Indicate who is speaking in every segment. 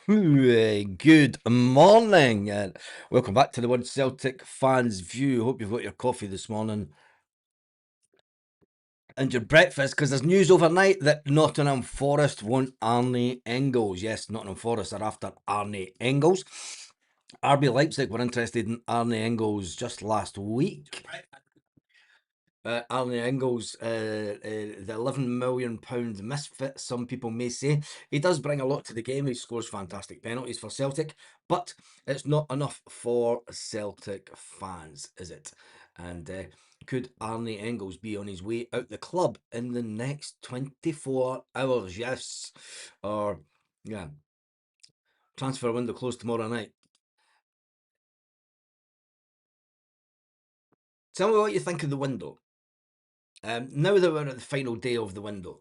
Speaker 1: Good morning and welcome back to the One Celtic Fans View. Hope you've got your coffee this morning and your breakfast, because there's news overnight that Nottingham Forest want Arnie Engels. Yes, Nottingham Forest are after Arnie Engels. RB Leipzig were interested in Arnie Engels just last week. Arnie Engels, the £11 million misfit, some people may say. He does bring a lot to the game. He scores fantastic penalties for Celtic, but it's not enough for Celtic fans, is it? And could Arnie Engels be on his way out the club in the next 24 hours? Yes. Or, yeah, transfer window closed tomorrow night. Tell me what you think of the window. Now that we're at the final day of the window,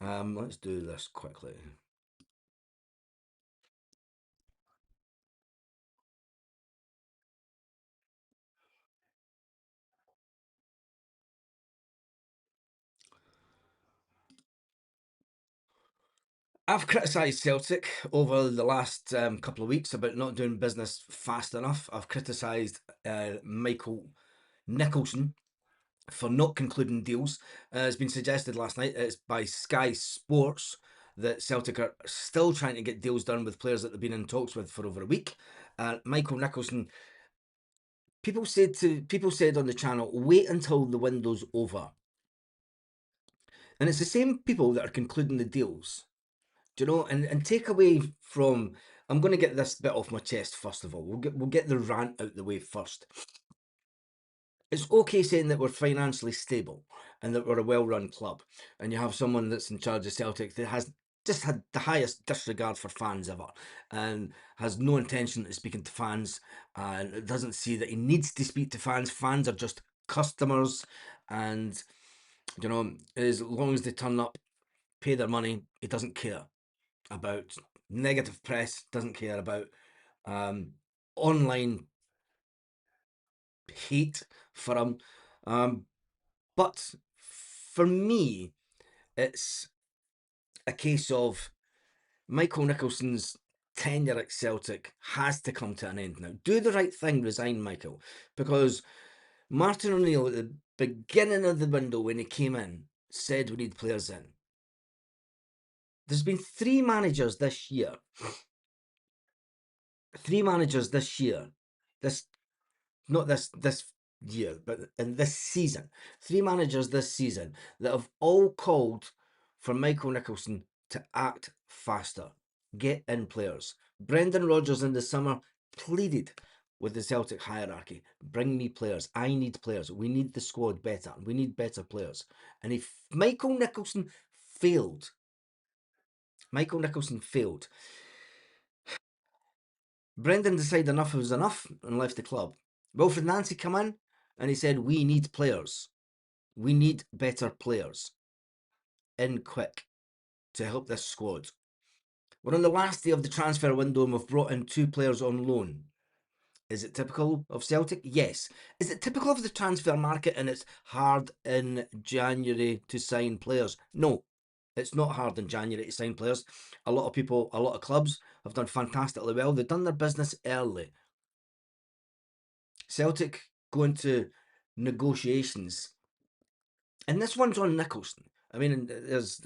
Speaker 1: let's do this quickly. I've criticised Celtic over the last couple of weeks about not doing business fast enough. I've criticised Michael Nicholson for not concluding deals. It's been suggested last night, it's by Sky Sports, that Celtic are still trying to get deals done with players that they've been in talks with for over a week. Michael Nicholson, people said on the channel, wait until the window's over. And it's the same people that are concluding the deals. Do you know? And take away from, I'm going to get this bit off my chest first of all. We'll get the rant out the way first. It's okay saying that we're financially stable and that we're a well-run club, and you have someone that's in charge of Celtic that has just had the highest disregard for fans ever, and has no intention of speaking to fans, and doesn't see that he needs to speak to fans. Fans are just customers, and as long as they turn up, pay their money, he doesn't care about negative press, doesn't care about um, online hate for him. But for me, it's a case of Michael Nicholson's tenure at Celtic has to come to an end now. Do the right thing, resign Michael, because Martin O'Neill at the beginning of the window when he came in said we need players in. There's been three managers this year, this not this year, but in this season, three managers this season that have all called for Michael Nicholson to act faster, get in players. Brendan Rodgers in the summer pleaded with the Celtic hierarchy, bring me players. I need players. We need the squad better. We need better players. And if Michael Nicholson failed, Michael Nicholson failed. Brendan decided enough was enough and left the club. Wilfred Nancy come in and he said, we need players. We need better players in quick to help this squad. We're on the last day of the transfer window and we've brought in two players on loan. Is it typical of Celtic? Yes. Is it typical of the transfer market and it's hard in January to sign players? No, it's not hard in January to sign players. A lot of people, a lot of clubs have done fantastically well. They've done their business early. Celtic go into negotiations, and this one's on Nicholson. I mean, there's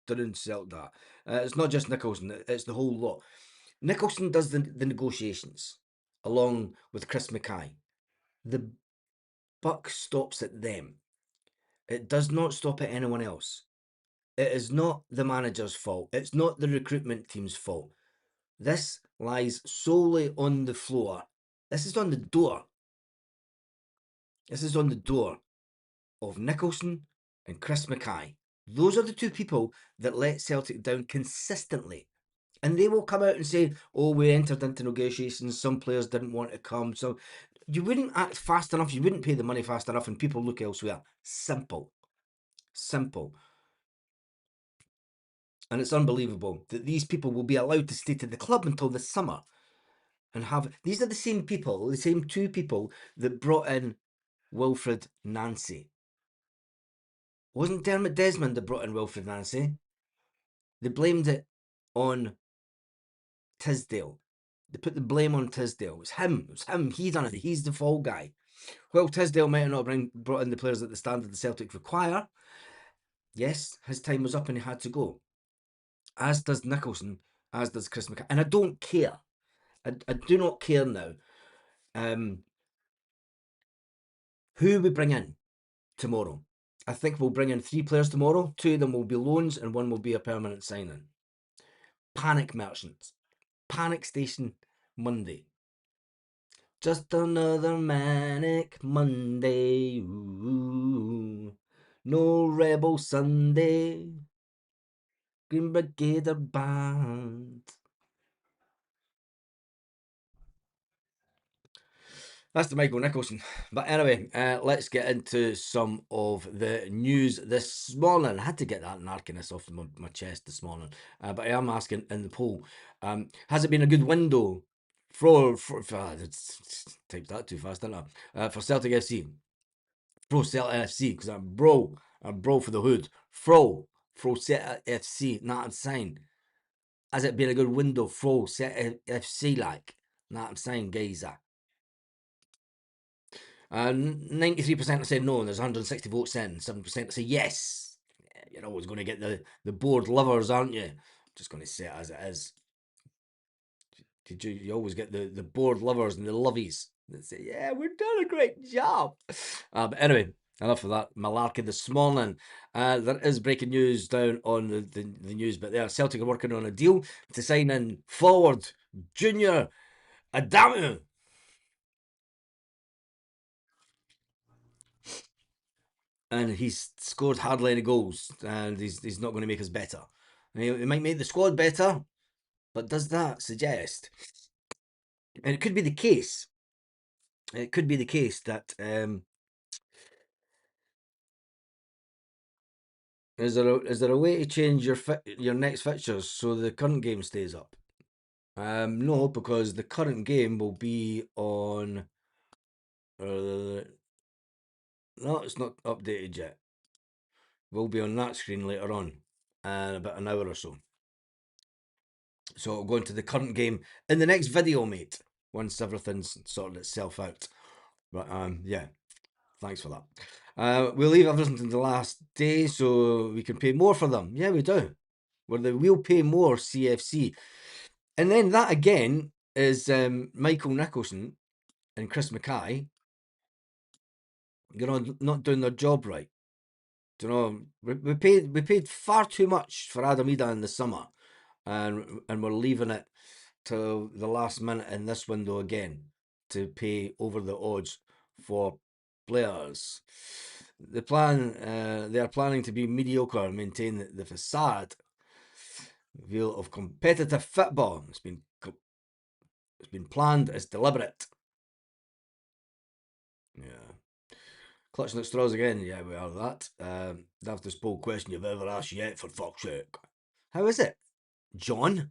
Speaker 1: didn't sell that. It's not just Nicholson; it's the whole lot. Nicholson does the negotiations along with Chris Mackay. The buck stops at them. It does not stop at anyone else. It is not the manager's fault. It's not the recruitment team's fault. This lies solely on the floor. This is on the door. This is on the door of Nicholson and Chris Mackay. Those are the two people that let Celtic down consistently. And they will come out and say, oh, we entered into negotiations, some players didn't want to come. So you wouldn't act fast enough, you wouldn't pay the money fast enough, and people look elsewhere. Simple. Simple. And it's unbelievable that these people will be allowed to stay to the club until the summer and have. These are the same people, the same two people that brought in Wilfred Nancy. Wasn't Dermot Desmond that brought in Wilfred Nancy? They blamed it on Tisdale. They put the blame on Tisdale. It was him. It was him. He done it. He's the fall guy. Well, Tisdale might not have brought in the players at the standard the Celtic require. Yes, his time was up and he had to go. As does Nicholson, as does Chris McCann. And I don't care. I do not care now who we bring in tomorrow. I think we'll bring in 3 players tomorrow. 2 of them will be loans and 1 will be a permanent signing. Panic merchants. Panic station Monday. Just another manic Monday. Ooh, no rebel Sunday. Green Brigade band. That's the Michael Nicholson. But anyway, let's get into some of the news this morning. I had to get that narkiness off my chest this morning. But I am asking in the poll, has it been a good window typed that too fast, didn't I? For Celtic FC. Pro Celtic FC, because I'm bro for the hood. Pro Celtic FC, not a sign. Has it been a good window for Celtic FC like? Not a sign, geezer. 93% say no, and there's 160 votes in. 7% say yes. You're always going to get the bored lovers, aren't you? Just going to say it as it is. You always get the bored lovers and the lovies that say, yeah, we're doing a great job. But anyway, enough of that malarkey this morning. There is breaking news down on the news, but there, Celtic are working on a deal to sign in forward Junior Adamu. And he's scored hardly any goals, and he's not going to make us better. He might make the squad better, but does that suggest? And it could be the case. It could be the case that is there a way to change your next fixtures so the current game stays up? No, because the current game will be on. No, it's not updated yet. We'll be on that screen later on, in about an hour or so. So I'll go into the current game in the next video, mate, once everything's sorted itself out. But yeah, thanks for that. We'll leave everything to the last day so we can pay more for them. Yeah, we do. We'll pay more CFC. And then that again is Michael Nicholson and Chris Mackay, not doing their job right. Do you know, we paid far too much for Adam Ida in the summer, and we're leaving it till the last minute in this window again to pay over the odds for players. They are planning to be mediocre and maintain the facade view of competitive football. It's been planned. It's deliberate. Yeah. Clutching at straws again. Yeah, we are that. That's the poll question you've ever asked yet, for fuck's sake. How is it, John?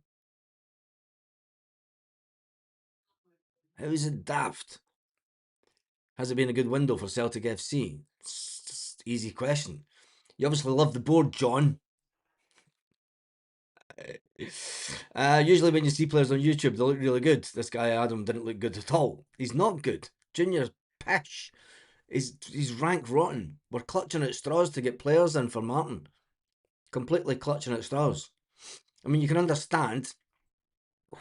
Speaker 1: How is it daft? Has it been a good window for Celtic FC? It's just easy question. You obviously love the board, John. Usually when you see players on YouTube, they look really good. This guy Adam didn't look good at all. He's not good. Junior's pish. He's rank rotten. We're clutching at straws to get players in for Martin. Completely clutching at straws. I mean, you can understand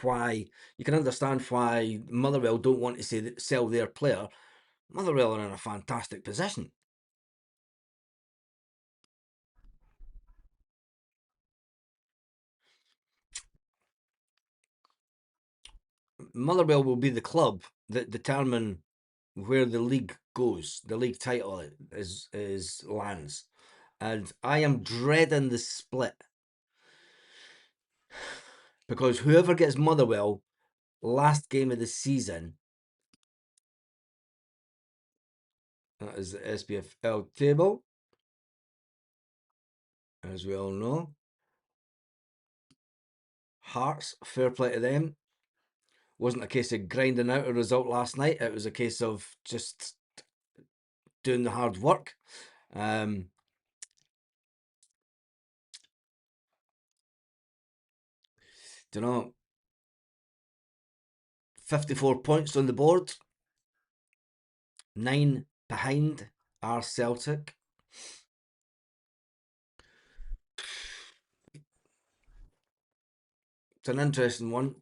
Speaker 1: why Motherwell don't want to sell their player. Motherwell are in a fantastic position. Motherwell will be the club that determine where the league goes. The league title is lands, and I am dreading the split because whoever gets Motherwell last game of the season, that is the SPFL table, as we all know. Hearts, fair play to them. Wasn't a case of grinding out a result last night. It was a case of just doing the hard work. Do you know, 54 points on the board. 9 behind are Celtic. It's an interesting one.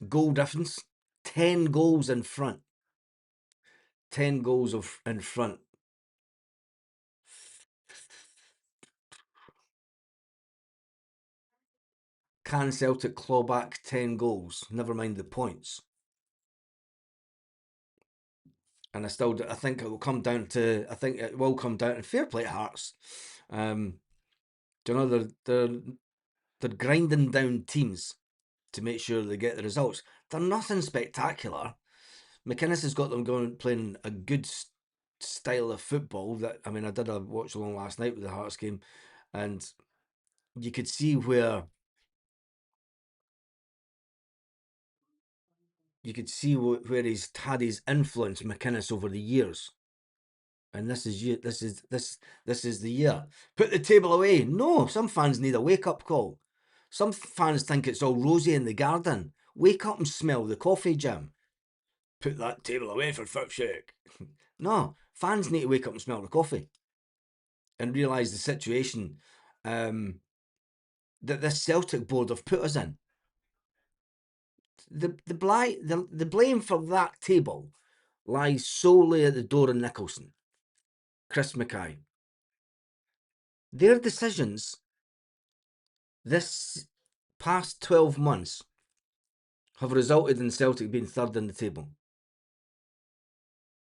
Speaker 1: Goal difference. 10 goals in front. 10 goals in front. Can Celtic claw back 10 goals? Never mind the points. And I think it will come down to, fair play to Hearts. Do you know, they're grinding down teams to make sure they get the results. They're nothing spectacular. McInnes has got them going playing a good style of football. That I did a watch along last night with the Hearts game, and you could see where he's had his influence, McInnes, over the years. And this is the year. Put the table away. No, some fans need a wake up call. Some fans think it's all rosy in the garden. Wake up and smell the coffee, Jim. Put that table away for fuck's sake. No, fans need to wake up and smell the coffee and realise the situation that this Celtic board have put us in. The blame for that table lies solely at the door of Nicholson, Chris Mackay. Their decisions this past 12 months have resulted in Celtic being third in the table.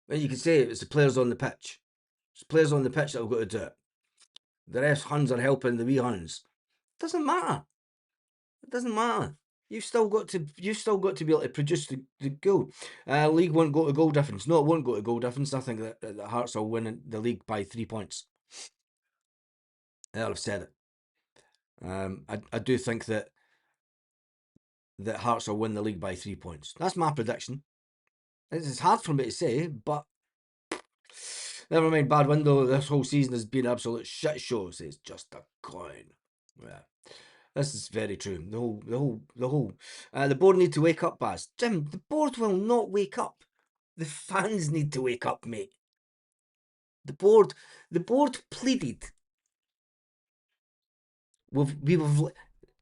Speaker 1: And you could say it's the players on the pitch. It's players on the pitch that have got to do it. The rest Huns are helping the wee Huns. Doesn't matter. It doesn't matter. You've still got to be able to produce the goal. League won't go to goal difference. No, it won't go to goal difference. I think that Hearts will win the league by 3 points. I've said it. I do think that Hearts will win the league by 3 points. That's my prediction. It's hard for me to say, but never mind. Bad window. This whole season has been an absolute shit show. So it's just a coin. Yeah. This is very true. The board need to wake up, Baz. Jim, the board will not wake up. The fans need to wake up, mate. The board pleaded.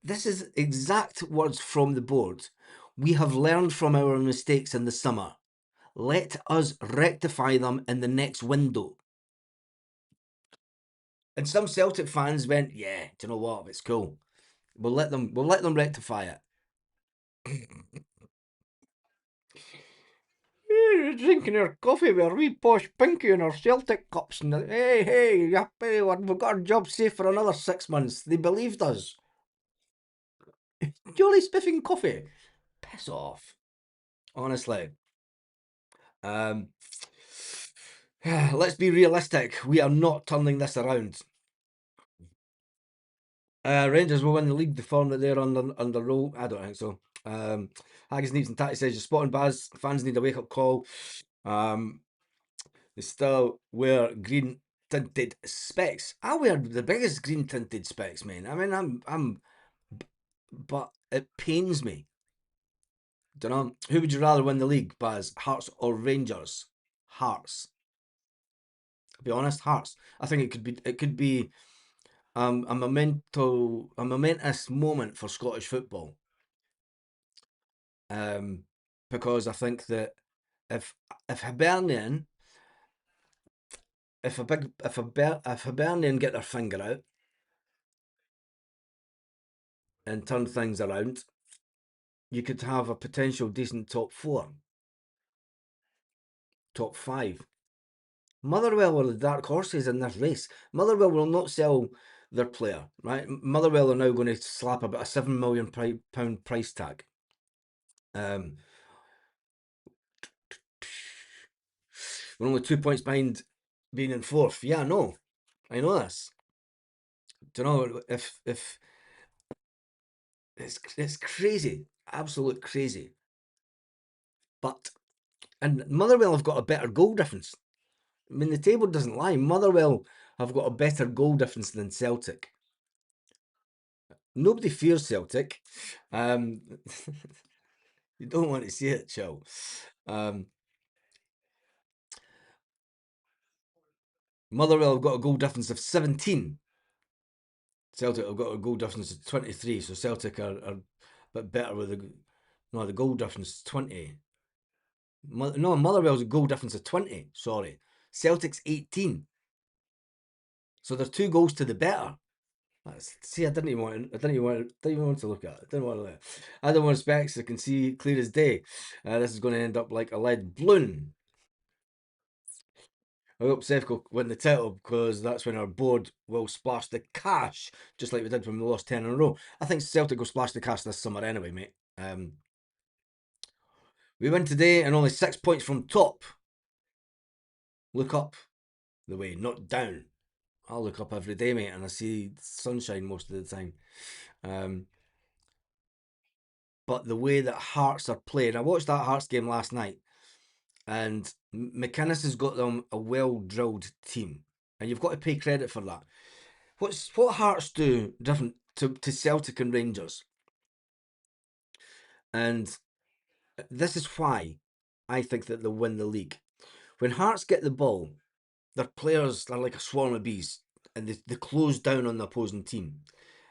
Speaker 1: This is exact words from the board. We have learned from our mistakes in the summer. Let us rectify them in the next window. And some Celtic fans went, "Yeah, do you know what? It's cool. We'll let them rectify it." You're drinking your coffee with a wee posh pinky in our Celtic cups, and hey, we've got our job safe for another 6 months. They believed us. Jolly spiffing coffee. Piss off. Honestly. Let's be realistic. We are not turning this around. Rangers will win the league. The form that they're under roll, I don't think so. Haggis Neeps and Tatty says you're spotting Baz. Fans need a wake up call. They still wear green tinted specs. I wear the biggest green tinted specs, man. But it pains me. Don't know. Who would you rather win the league, Baz? Hearts or Rangers? Hearts. I'll be honest, Hearts. I think it could be a momentous moment for Scottish football. Because I think that if Hibernian get their finger out and turn things around, you could have a potential decent top 4, top 5. Motherwell are the dark horses in this race. Motherwell will not sell their player, right? Motherwell are now going to slap about a £7 million price tag. We're only 2 points behind being in 4th. Yeah, I know this. Do you know if it's crazy, absolute crazy. And Motherwell have got a better goal difference. I mean, the table doesn't lie. Motherwell have got a better goal difference than Celtic. Nobody fears Celtic. You don't want to see it, chill. Um, Motherwell have got a goal difference of 17. Celtic have got a goal difference of 23, so Celtic are a bit better with the. No, the goal difference is 20. No, Motherwell's a goal difference of 20. Sorry. Celtic's 18. So they're 2 goals to the better. See, I didn't even want. Didn't even want to look at it. Didn't want to. I don't want specs. I can see clear as day. This is going to end up like a lead balloon. I hope Sevco win the title because that's when our board will splash the cash, just like we did when we lost 10 in a row. I think Celtic will splash the cash this summer anyway, mate. We win today and only 6 points from top. Look up the way, not down. I'll look up every day, mate, and I see sunshine most of the time. But the way that Hearts are playing, I watched that Hearts game last night, and McInnes has got them a well-drilled team, and you've got to pay credit for that. What Hearts do different to Celtic and Rangers, and this is why I think that they'll win the league. When Hearts get the ball, their players are like a swarm of bees, and they close down on the opposing team.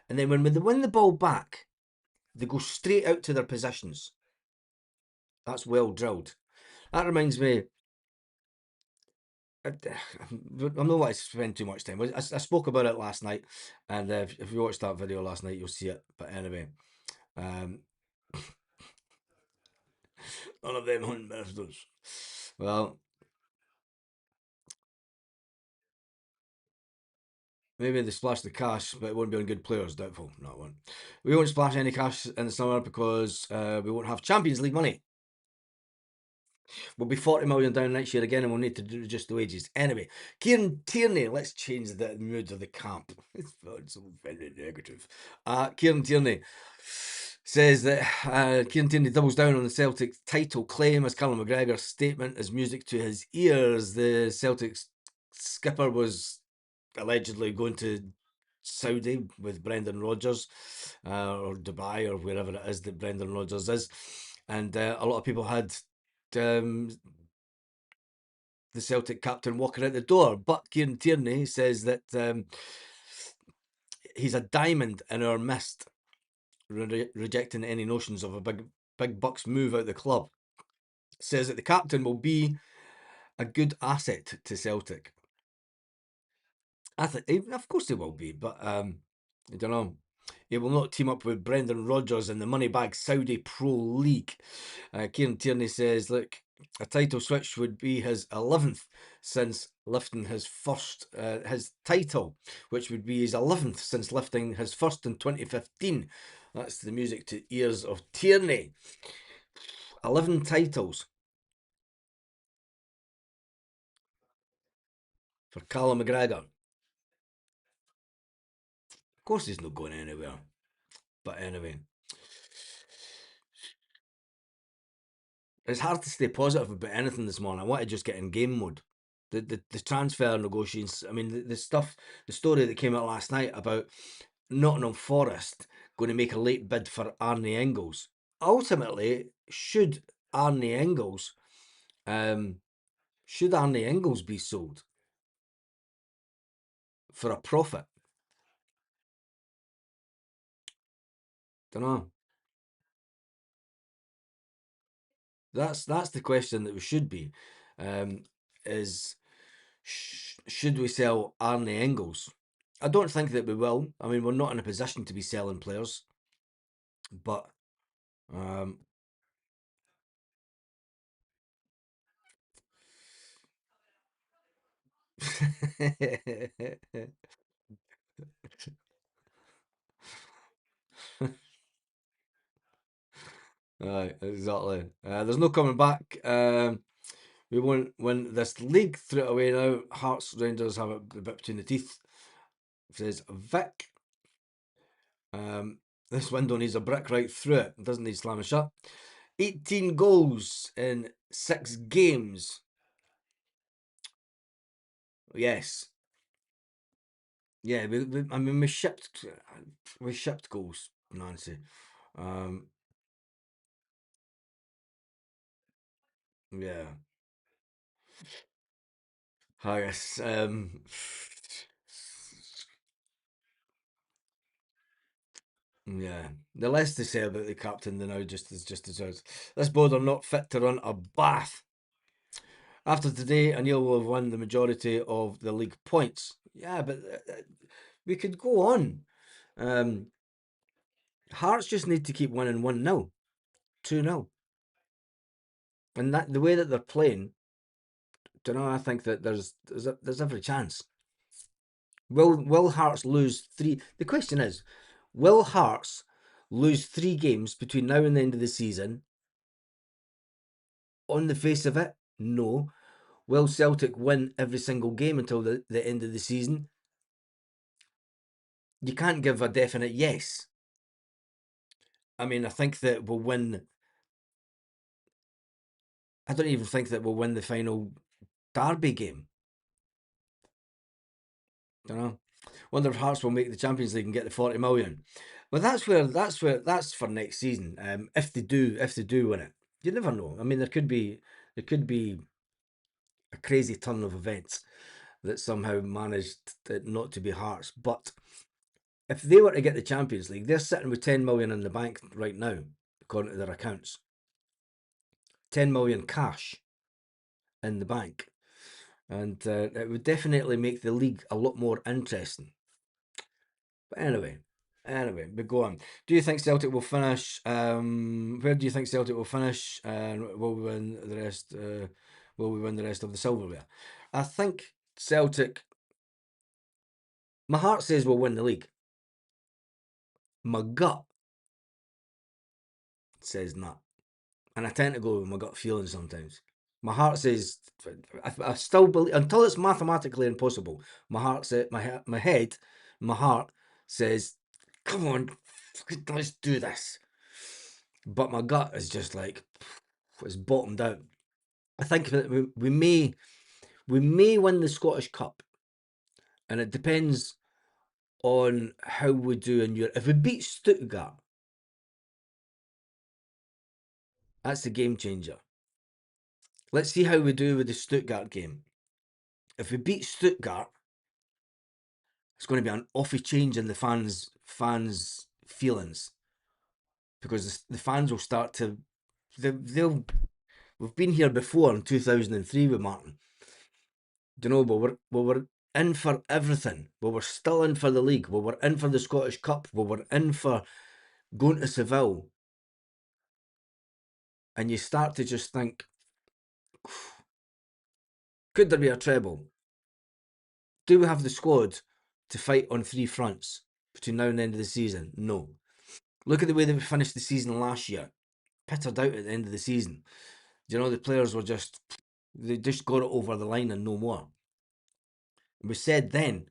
Speaker 1: And then when they win the ball back, they go straight out to their positions. That's well drilled. That reminds me, I'm not want to spend too much time. I spoke about it last night, and if you watched that video last night, you'll see it. But anyway, um, none of them hunt ministers. Well, maybe they splash the cash, but it won't be on good players. Doubtful. Not one. We won't splash any cash in the summer because we won't have Champions League money. We'll be 40 million down next year again, and we'll need to reduce the wages. Anyway, Kieran Tierney, let's change the mood of the camp. It's so very negative. Kieran Tierney says that Kieran Tierney doubles down on the Celtic title claim as Callum McGregor's statement is music to his ears. The Celtic skipper was allegedly going to Saudi with Brendan Rodgers or Dubai or wherever it is that Brendan Rodgers is. And a lot of people had the Celtic captain walking out the door. But Kieran Tierney says that he's a diamond in our midst, rejecting any notions of a big bucks move out the club. Says that the captain will be a good asset to Celtic. I think, of course, he will be, but I don't know. He will not team up with Brendan Rodgers in the Moneybag Saudi Pro League. Kieran Tierney says, look, a title switch would be his 11th since lifting his title, which would be his 11th since lifting his first in 2015. That's the music to ears of Tierney. 11 titles for Callum McGregor. Of course, he's not going anywhere. But anyway, it's hard to stay positive about anything this morning. I want to just get in game mode. The transfer negotiations. I mean, the stuff, the story that came out last night about Nottingham Forest going to make a late bid for Arnie Engels. Ultimately, Arnie Engels, should Arnie Engels be sold for a profit? Don't know. That's the question that we should be. Is should we sell Arnie Engels? I don't think that we will. I mean, we're not in a position to be selling players, but um, right, exactly. There's no coming back. We won't win this league. Throw it away now. Hearts Rangers have it a bit between the teeth. Says Vic. This window needs a brick right through it. It doesn't need slamming shut. 18 goals in 6 games. Yes. Yeah, I mean, we shipped goals, Nancy. Um, Yeah. I guess. Yeah. The less they say about the captain, the now just as ours. This board are not fit to run a bath. After today, Anil will have won the majority of the league points. Yeah, but we could go on. Um, Hearts just need to keep winning 1-0, 2-0. And that the way that they're playing, don't know, I think that there's every chance. Will Hearts lose three? The question is, will Hearts lose 3 games between now and the end of the season? On the face of it, no. Will Celtic win every single game until the end of the season? You can't give a definite yes. I mean, I think that we'll win. I don't even think that we'll win the final derby game. Don't know. Wonder if Hearts will make the Champions League and get the 40 million. But that's for next season. If they do win it, you never know. I mean, there could be a crazy turn of events that somehow managed not to be Hearts. But if they were to get the Champions League, they're sitting with 10 million in the bank right now, according to their accounts. 10 million cash in the bank. And it would definitely make the league a lot more interesting. But anyway, we go on. Do you think Celtic will finish? Where do you think Celtic will finish? And will we win the rest? Will we win the rest of the silverware? I think Celtic. My heart says we'll win the league. My gut says not, and I tend to go with my gut feeling sometimes. My heart says I still believe until it's mathematically impossible. My heart says my head, my heart says, "Come on, let's do this." But my gut is just like it's bottomed out. I think that we may win the Scottish Cup, and it depends on how we do in Europe. If we beat Stuttgart, that's the game changer. Let's see how we do with the Stuttgart game. If we beat Stuttgart, it's going to be an awful change in the fans' feelings because the fans will start to they'll we've been here before in 2003 with Martin. Do you know? But we're in for everything. But we're still in for the league. But we're in for the Scottish Cup. But we're in for going to Seville. And you start to just think, could there be a treble? Do we have the squad to fight on 3 fronts between now and the end of the season? No. Look at the way that we finished the season last year. Pittered out at the end of the season. You know, the players were they just got it over the line and no more. We said then,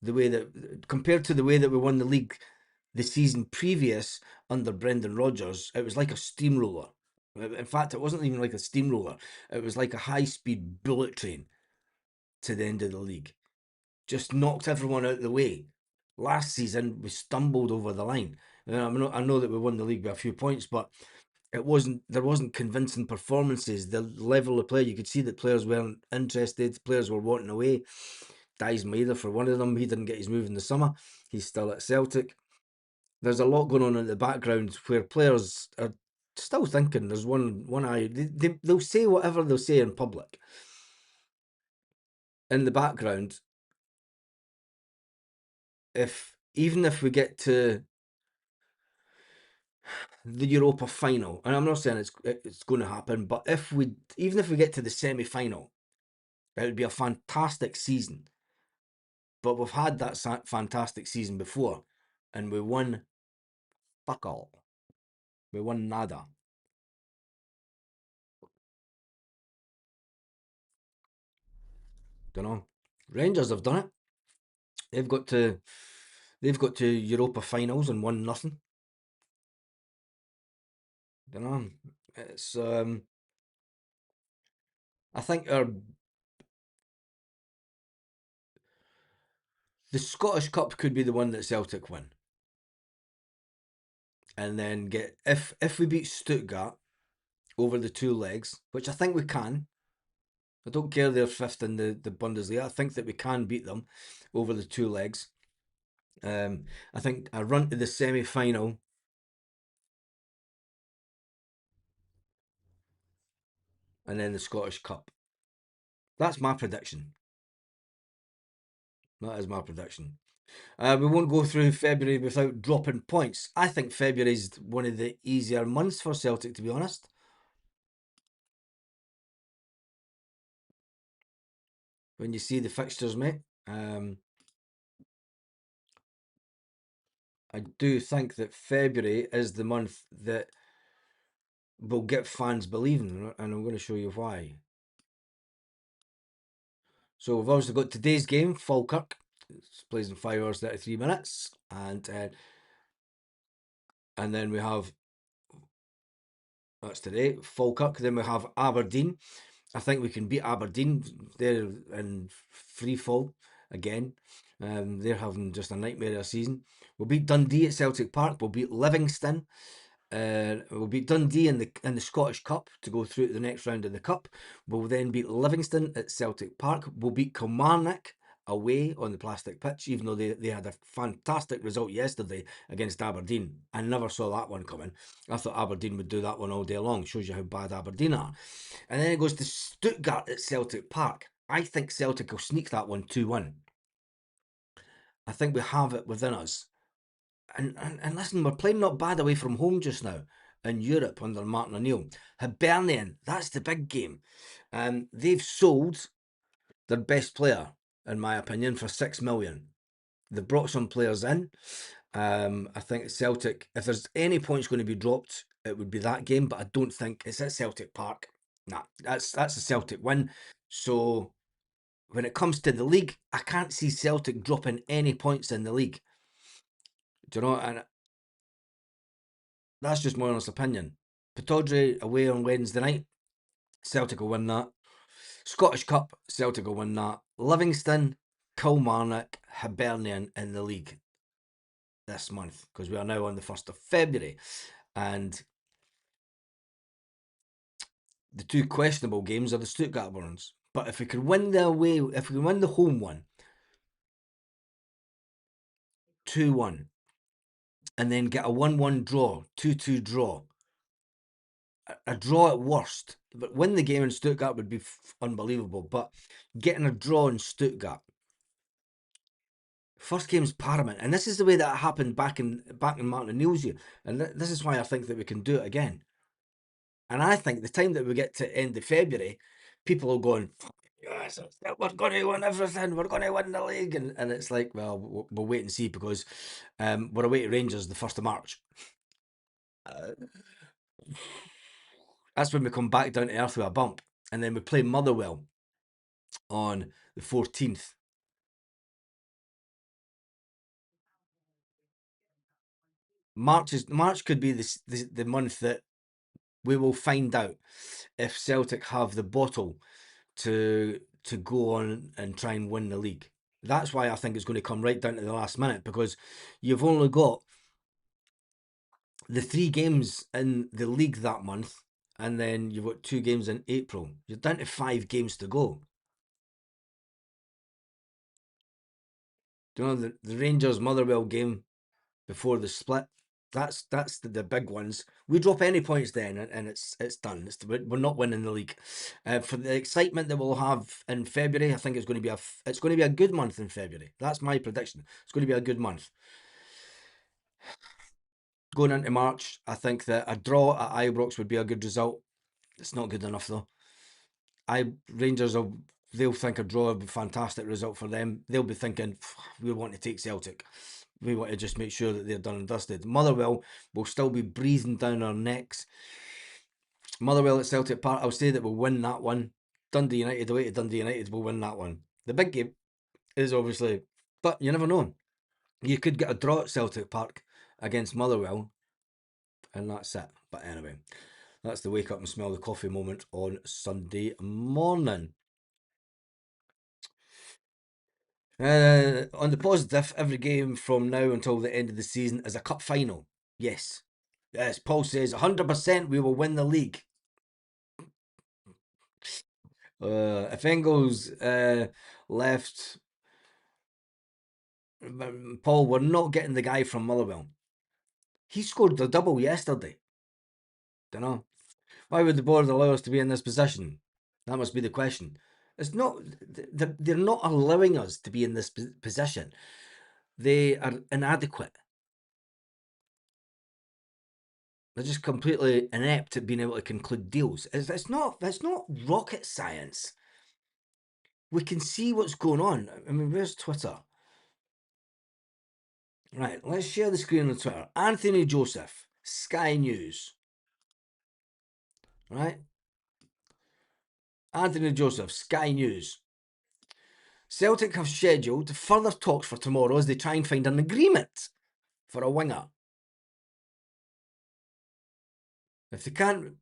Speaker 1: the way that, compared to the way that we won the league the season previous under Brendan Rodgers, it was like a steamroller. In fact, it wasn't even like a steamroller. It was like a high-speed bullet train to the end of the league. Just knocked everyone out of the way. Last season, we stumbled over the line. I know that we won the league by a few points, but there wasn't convincing performances. The level of play, you could see that players weren't interested. Players were wanting away. Dies Maida for one of them. He didn't get his move in the summer. He's still at Celtic. There's a lot going on in the background where players are still thinking. There's one eye. They'll say whatever they'll say in public. In the background, even if we get to the Europa final, and I'm not saying it's going to happen, but even if we get to the semi-final, it would be a fantastic season. But we've had that fantastic season before, and we won fuck all. We won nada. Don't know. Rangers have done it. They've got to Europa finals and won nothing. Don't know. It's I think the Scottish Cup could be the one that Celtic win, and then get if we beat Stuttgart, over the two legs, which I think we can. I don't care they're fifth in the Bundesliga. I think that we can beat them over the two legs. I think a run to the semi-final and then the Scottish Cup. That's my prediction. That is my prediction. We won't go through February without dropping points. I think February is one of the easier months for Celtic, to be honest. When you see the fixtures, mate. I do think that February is the month that will get fans believing, and I'm going to show you why. So we've obviously got today's game, Falkirk. It plays in 5 hours 33 minutes, and then we have that's today, Falkirk. Then we have Aberdeen. I think we can beat Aberdeen. They're in free fall again. They're having just a nightmare of a season. We'll beat Dundee at Celtic Park. We'll beat Livingston. We'll beat Dundee in the Scottish Cup to go through to the next round of the Cup. We'll then beat Livingston at Celtic Park. We'll beat Kilmarnock away on the plastic pitch, even though they had a fantastic result yesterday against Aberdeen. I never saw that one coming. I thought Aberdeen would do that one all day long. Shows you how bad Aberdeen are. And then it goes to Stuttgart at Celtic Park. I think Celtic will sneak that one 2-1. I think we have it within us. And listen, we're playing not bad away from home just now in Europe under Martin O'Neill. Hibernian, that's the big game. They've sold their best player, in my opinion, for 6 million. They've brought some players in. I think Celtic, if there's any points going to be dropped, it would be that game, but I don't think it's at Celtic Park. Nah, that's a Celtic win. So when it comes to the league, I can't see Celtic dropping any points in the league. Do you know? And that's just my honest opinion. Pittodrie away on Wednesday night. Celtic will win that. Scottish Cup, Celtic will win that. Livingston, Kilmarnock, Hibernian in the league this month because we are now on the 1st of February. And the two questionable games are the Stuttgart ones. But if we can win the away, if we can win the home one, 2-1, and then get a 1-1 draw, 2-2 draw, a draw at worst, but win the game in Stuttgart would be unbelievable. But getting a draw in Stuttgart, first game's paramount, and this is the way that it happened back in Martin O'Neill's year, and this is why I think that we can do it again. And I think the time that we get to end of February, people are going, yes, we're going to win everything, we're going to win the league, and it's like, well, we'll wait and see because we're away to Rangers the 1st of March. That's when we come back down to earth with a bump, and then we play Motherwell on the 14th. March could be the month that we will find out if Celtic have the bottle to go on and try and win the league. That's why I think it's going to come right down to the last minute because you've only got the 3 games in the league that month, and then you've got 2 games in April. You're down to 5 games to go. Do you know the Rangers Motherwell game before the split? That's the big ones. We drop any points then, and it's done. We're not winning the league. For the excitement that we'll have in February, I think it's going to be a good month in February. That's my prediction. It's going to be a good month. Going into March, I think that a draw at Ibrox would be a good result. It's not good enough though. Rangers they'll think a draw would be a fantastic result for them. They'll be thinking we want to take Celtic. We want to just make sure that they're done and dusted. Motherwell will still be breathing down our necks. Motherwell at Celtic Park, I'll say that we'll win that one. Dundee United away to Dundee United will win that one. The big game is obviously, but you never know. You could get a draw at Celtic Park against Motherwell, and that's it. But anyway, that's the wake up and smell the coffee moment on Sunday morning. On the positive, every game from now until the end of the season is a cup final. Yes. Yes, Paul says 100% we will win the league. If Engels left, Paul, we're not getting the guy from Motherwell. He scored the double yesterday. Don't know. Why would the board allow us to be in this position? That must be the question. It's not. They're not allowing us to be in this position. They are inadequate. They're just completely inept at being able to conclude deals. It's not rocket science. We can see what's going on. I mean, where's Twitter? Right, let's share the screen on Twitter. Anthony Joseph, Sky News. Right? Anthony Joseph, Sky News. Celtic have scheduled further talks for tomorrow as they try and find an agreement for a winger. If they can't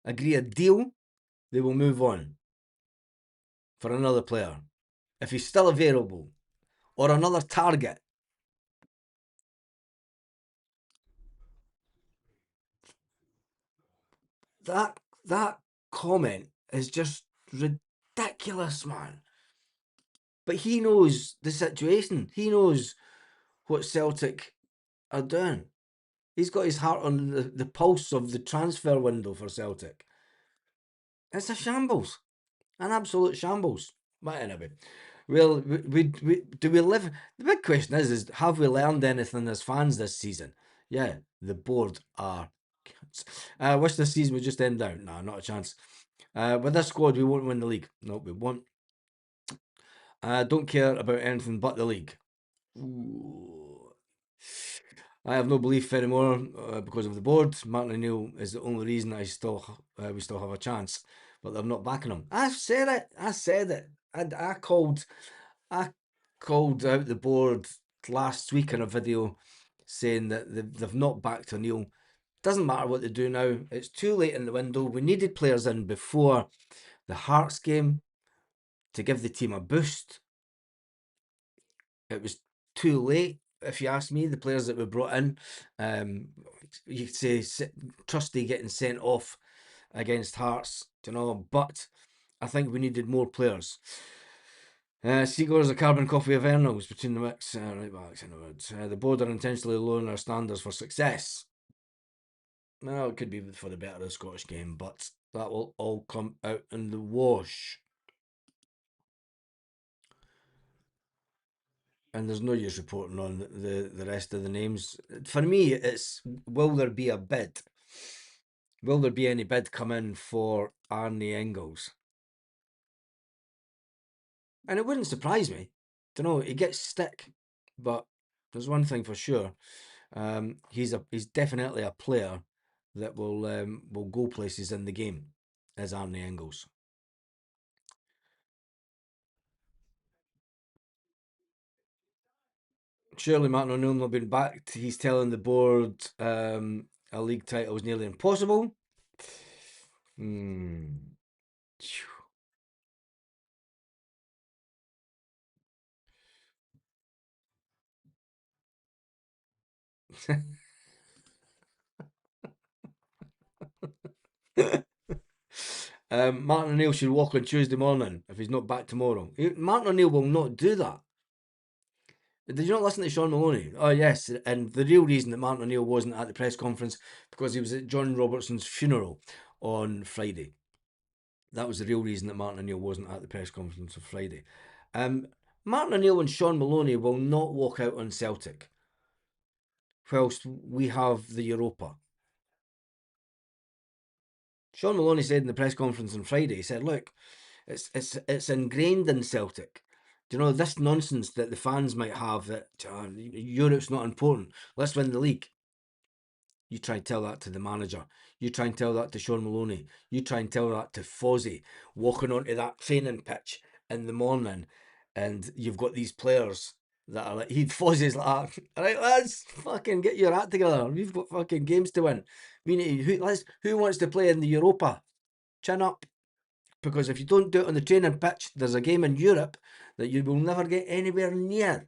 Speaker 1: agree a deal, they will move on for another player. If he's still available or another target. That comment is just ridiculous, man. But he knows the situation. He knows what Celtic are doing. He's got his heart on the pulse of the transfer window for Celtic. It's a shambles, an absolute shambles. But anyway, well, we do we live? The big question is have we learned anything as fans this season? Yeah, the board are. Wish this season would just end out. No, not a chance. With this squad, we won't win the league. No, we won't. Don't care about anything but the league. Ooh. I have no belief anymore because of the board. Martin O'Neill is the only reason we still have a chance, but they're not backing him. I said it. I said it. I called out the board last week in a video saying that they've not backed O'Neill. Doesn't matter what they do now. It's too late in the window. We needed players in before the Hearts game to give the team a boost. It was too late, if you ask me. The players that were brought in, you could say Trusty getting sent off against Hearts, but I think we needed more players. Seagull is a carbon copy of Ernals between the mix, right backs and the woods. The board are intentionally lowering our standards for success. Well, it could be for the better of the Scottish game, but that will all come out in the wash. And there's no use reporting on the rest of the names. For me, it's will there be a bid? Will there be any bid come in for Arnie Engels? And it wouldn't surprise me. Don't know, he gets stick, but there's one thing for sure. He's definitely a player that will go places in the game, as Arnie Engels. Surely Martin O'Neill not been backed. He's telling the board a league title is nearly impossible. Hmm. Martin O'Neill should walk on Tuesday morning if he's not back tomorrow. Martin O'Neill will not do that. Did you not listen to Sean Maloney? Oh, yes. And the real reason that Martin O'Neill wasn't at the press conference because he was at John Robertson's funeral on Friday. That was the real reason that Martin O'Neill wasn't at the press conference on Friday. Martin O'Neill and Sean Maloney will not walk out on Celtic whilst we have the Europa. Sean Maloney said in the press conference on Friday, he said, look, it's ingrained in Celtic. Do you know this nonsense that the fans might have that Europe's not important? Let's win the league. You try and tell that to the manager. You try and tell that to Sean Maloney. You try and tell that to Fozzie walking onto that training pitch in the morning, and you've got these players that are like Fozzie's like, all right, lads, fucking get your act together. We've got fucking games to win. We need who wants to play in the Europa? Chin up. Because if you don't do it on the training pitch, there's a game in Europe that you will never get anywhere near.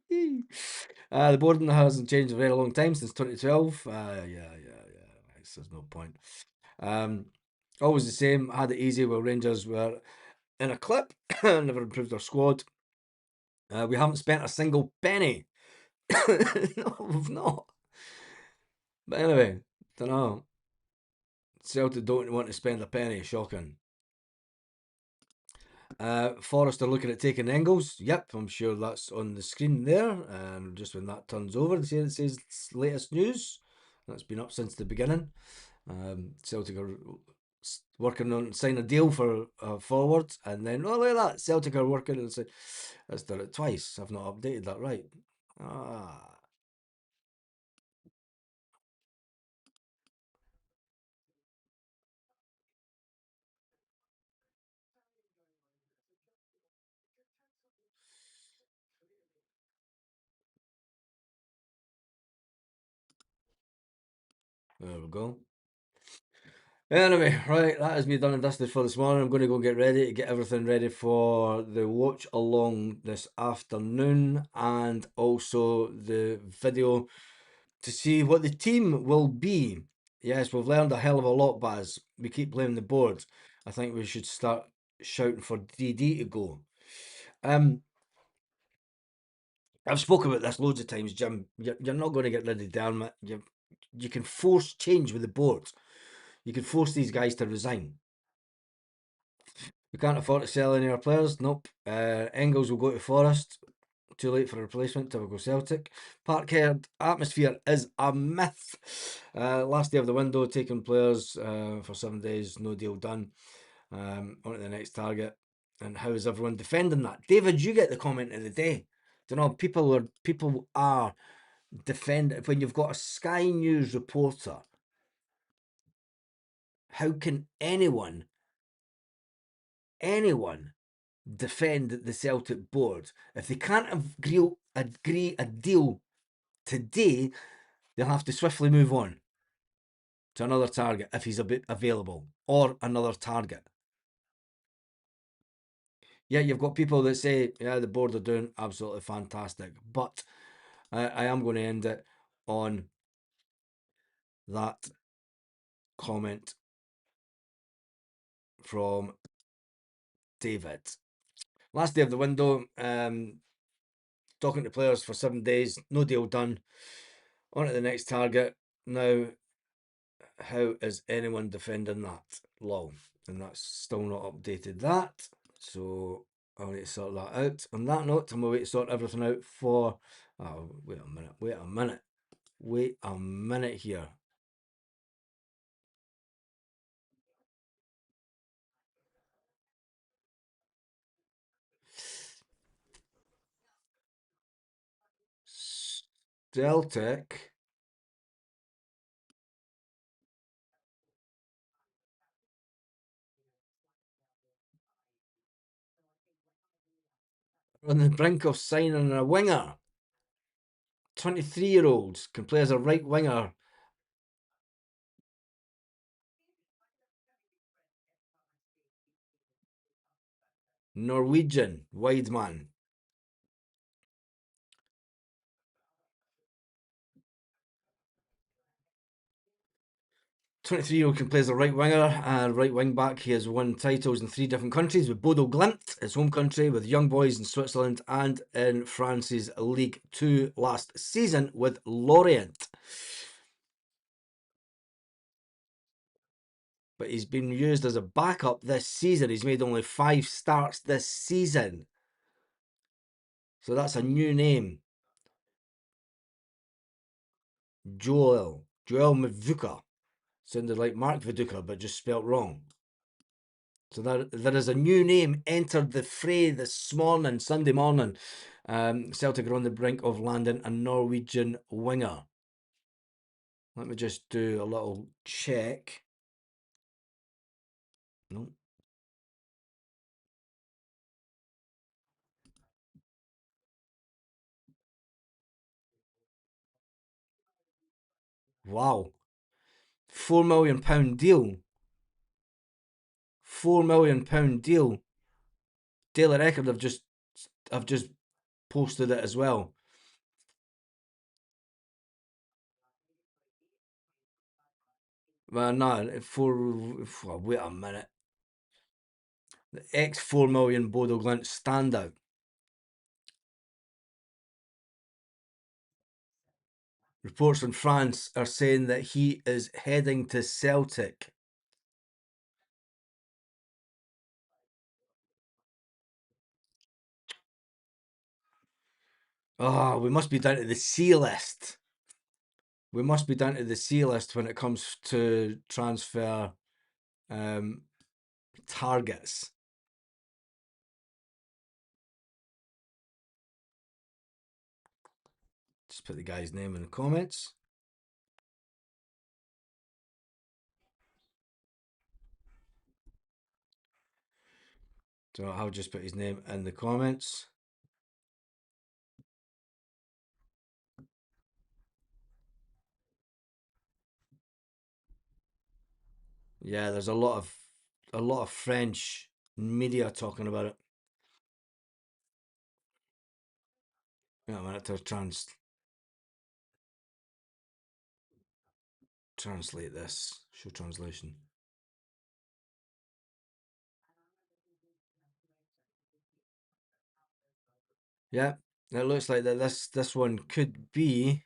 Speaker 1: The boarding hasn't changed in a very long time, since 2012. Yeah. There's no point. Always the same. Had it easy while Rangers were in a clip. Never improved our squad. We haven't spent a single penny. No, we've not. But anyway, don't know. Celtic don't want to spend a penny. Shocking. Forest are looking at taking Engels. Yep, I'm sure that's on the screen there. And just when that turns over, it says latest news. That's been up since the beginning. Celtic are working on signing a deal for forward, and then oh look at that, Celtic are working and say, "That's done it twice. I've not updated that right." Ah, there we go. Anyway, right, that has me done and dusted for this morning. I'm going to go get ready to get everything ready for the watch along this afternoon and also the video to see what the team will be. Yes, we've learned a hell of a lot, Baz. We keep playing the board. I think we should start shouting for DD to go. I've spoken about this loads of times, Jim. You're not going to get rid of Dermot. You can force change with the board. You can force these guys to resign. We can't afford to sell any of our players. Nope. Engels will go to Forest. Too late for a replacement. Typical Celtic. Parkhead atmosphere is a myth. Last day of the window, taking players for 7 days. No deal done. On to the next target. And how is everyone defending that? David, you get the comment of the day. Don't know. People are defending when you've got a Sky News reporter. How can anyone defend the Celtic board? If they can't agree a deal today, they'll have to swiftly move on to another target if he's a bit available or another target. Yeah, you've got people that say, yeah, the board are doing absolutely fantastic. But I am going to end it on that comment from David. Last day of the window, talking to players for 7 days, no deal done. On to the next target. Now, how is anyone defending that? Lol. And that's still not updated that. So I'll need to sort that out. On that note, I'm going to wait to sort everything out for. Oh, wait a minute. Wait a minute here. Celtic on the brink of signing a winger. 23-year-olds can play as a right winger. Norwegian wide man. 23-year-old can play as a right winger and right wing back. He has won titles in 3 different countries with Bodo Glimt, his home country, with Young Boys in Switzerland, and in France's League 2 last season with Lorient. But he's been used as a backup this season. He's made only 5 starts this season. So that's a new name. Joel Mavuka. Sounded like Mark Viduka, but just spelt wrong. So there is a new name entered the fray this morning, Sunday morning. Celtic are on the brink of landing a Norwegian winger. Let me just do a little check. No. Wow. £4 million deal. £4 million deal. Daily Record have just posted it as well. Well, no, wait a minute. The ex 4 million Bodo Glint standout. Reports from France are saying that he is heading to Celtic. Oh, we must be down to the C list. We must be down to the C list when it comes to transfer um, targets. Just put the guy's name in the comments. So I'll just put his name in the comments. Yeah, there's a lot of French media talking about it. Yeah, a minute to translate this. Show translation. Yeah, it looks like that this one could be.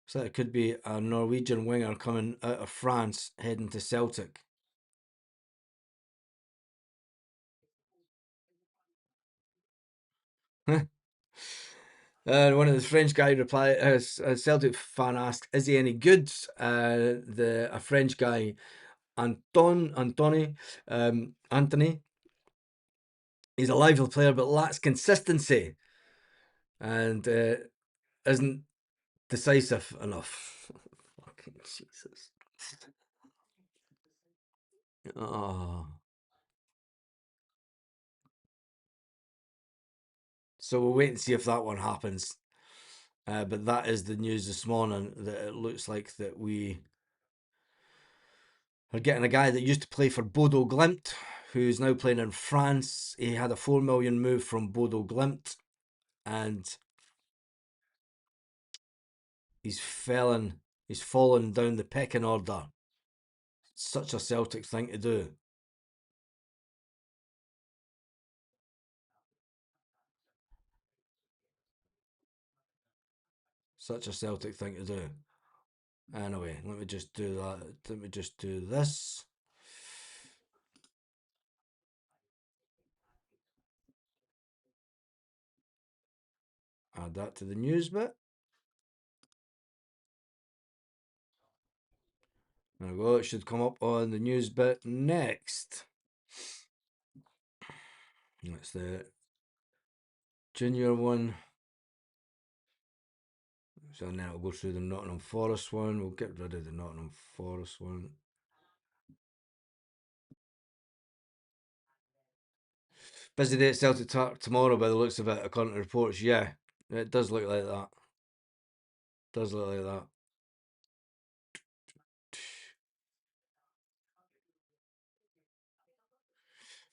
Speaker 1: So it could be a Norwegian winger coming out of France heading to Celtic. One of the French guy replied, a Celtic fan asked, "Is he any good?" A French guy, Anthony, he's a lively player but lacks consistency and isn't decisive enough. Fucking Jesus. Oh. So we'll wait and see if that one happens. But that is the news this morning, that it looks like that we are getting a guy that used to play for Bodo Glimt, who's now playing in France. He had a 4 million move from Bodo Glimt, and he's fallen down the pecking order. Such a Celtic thing to do. Such a Celtic thing to do. Anyway, let me just do that. Let me just do this. Add that to the news bit. There we go. It should come up on the news bit next. That's the junior one. So now we'll go through the Nottingham Forest one. We'll get rid of the Nottingham Forest one. Busy day at Celtic tomorrow by the looks of it, according to reports. Yeah, it does look like that. Does look like that.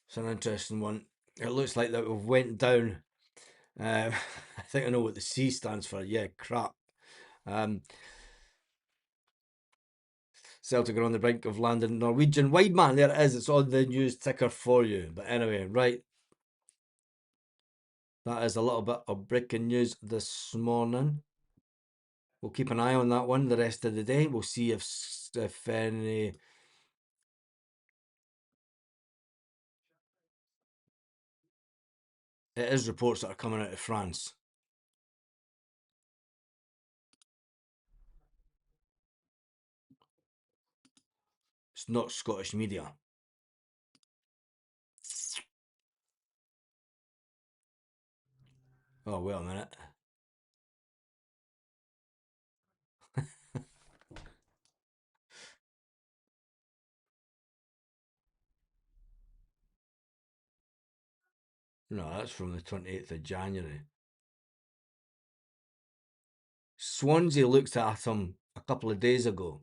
Speaker 1: It's an interesting one. It looks like that we've went down. I think I know what the C stands for. Yeah, crap. Celtic are on the brink of landing Norwegian wide man. There it is. It's on the news ticker for you. But anyway, right. That is a little bit of breaking news this morning. We'll keep an eye on that one the rest of the day. We'll see if any. It is reports that are coming out of France. It's not Scottish media. Oh, wait a minute. No, that's from the 28th of January. Swansea looked at him a couple of days ago.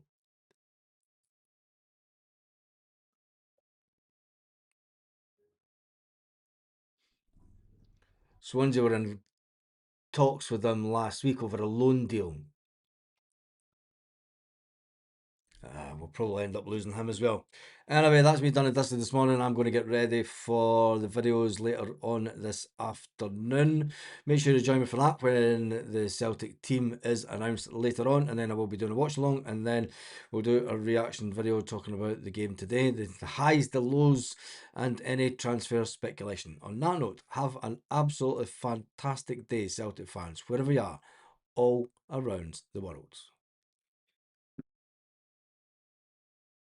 Speaker 1: Swansea were in talks with him last week over a loan deal. We'll probably end up losing him as well. Anyway, that's me done and dusted this morning. I'm going to get ready for the videos later on this afternoon. Make sure to join me for that when the Celtic team is announced later on, and then I will be doing a watch along, and then we'll do a reaction video talking about the game today, the highs, the lows, and any transfer speculation. On that note, have an absolutely fantastic day, Celtic fans, wherever you are, all around the world.